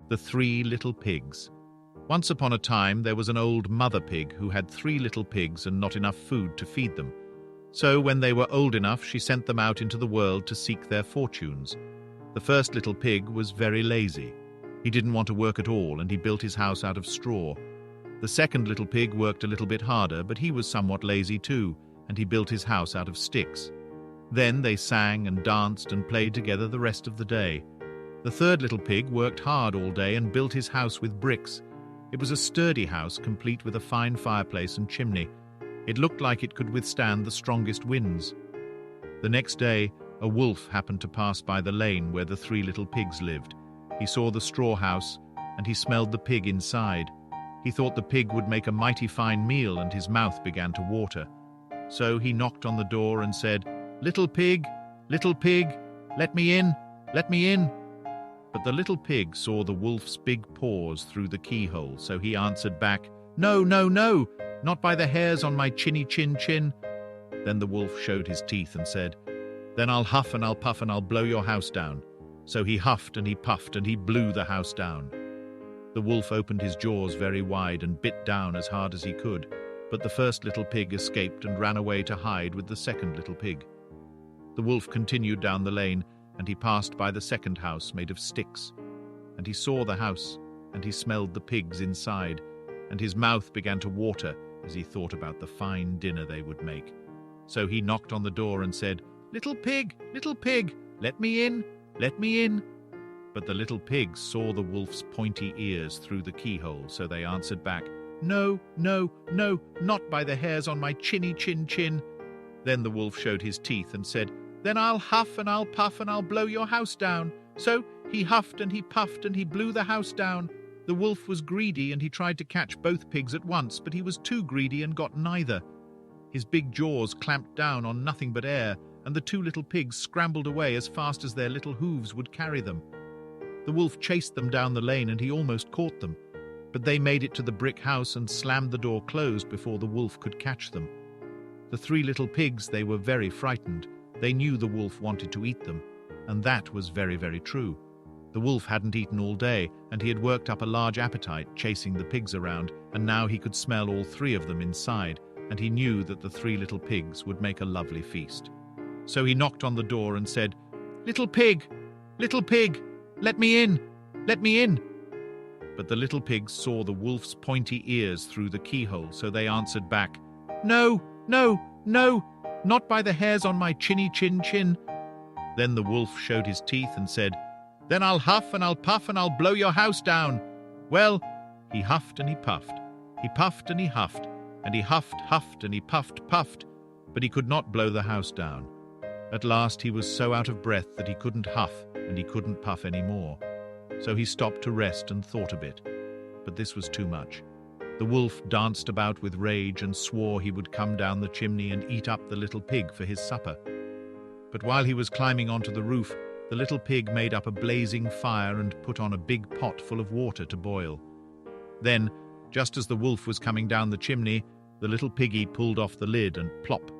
The Three Little Pigs. Once upon a time there was an old mother pig who had 3 little pigs and not enough food to feed them. So when they were old enough, she sent them out into the world to seek their fortunes. The first little pig was very lazy. He didn't want to work at all, and he built his house out of straw. The second little pig worked a little bit harder, but he was somewhat lazy too, and he built his house out of sticks. Then they sang and danced and played together the rest of the day. The third little pig worked hard all day and built his house with bricks. It was a sturdy house, complete with a fine fireplace and chimney. It looked like it could withstand the strongest winds. The next day, a wolf happened to pass by the lane where the 3 little pigs lived. He saw the straw house, and he smelled the pig inside. He thought the pig would make a mighty fine meal, and his mouth began to water. So he knocked on the door and said, little pig, let me in, let me in." But the little pig saw the wolf's big paws through the keyhole, so he answered back, "No, no, no, not by the hairs on my chinny chin chin." Then the wolf showed his teeth and said, "Then I'll huff and I'll puff and I'll blow your house down." So he huffed and he puffed and he blew the house down. The wolf opened his jaws very wide and bit down as hard as he could, but the first little pig escaped and ran away to hide with the second little pig. The wolf continued down the lane, and he passed by the second house made of sticks. And he saw the house, and he smelled the pigs inside, and his mouth began to water as he thought about the fine dinner they would make. So he knocked on the door and said, little pig, let me in, let me in." But the little pigs saw the wolf's pointy ears through the keyhole, so they answered back, "No, no, no, not by the hairs on my chinny chin chin." Then the wolf showed his teeth and said, "Then I'll huff and I'll puff and I'll blow your house down." So he huffed and he puffed and he blew the house down. The wolf was greedy and he tried to catch both pigs at once, but he was too greedy and got neither. His big jaws clamped down on nothing but air, and the 2 little pigs scrambled away as fast as their little hooves would carry them. The wolf chased them down the lane and he almost caught them, but they made it to the brick house and slammed the door closed before the wolf could catch them. The 3 little pigs, they were very frightened. They knew the wolf wanted to eat them, and that was very, very true. The wolf hadn't eaten all day, and he had worked up a large appetite chasing the pigs around, and now he could smell all 3 of them inside, and he knew that the 3 little pigs would make a lovely feast. So he knocked on the door and said, little pig, let me in, let me in." But the little pigs saw the wolf's pointy ears through the keyhole, so they answered back, "No, no, no, not by the hairs on my chinny chin chin." Then the wolf showed his teeth and said, "Then I'll huff and I'll puff and I'll blow your house down." Well, he huffed and he puffed. He puffed and he huffed, and he huffed and he puffed, but he could not blow the house down. At last he was so out of breath that he couldn't huff and he couldn't puff any more. So he stopped to rest and thought a bit. But this was too much. The wolf danced about with rage and swore he would come down the chimney and eat up the little pig for his supper. But while he was climbing onto the roof, the little pig made up a blazing fire and put on a big pot full of water to boil. Then, just as the wolf was coming down the chimney, the little piggy pulled off the lid and plop,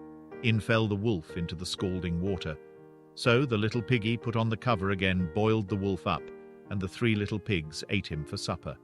in fell the wolf into the scalding water. So the little piggy put on the cover again, boiled the wolf up, and the 3 little pigs ate him for supper.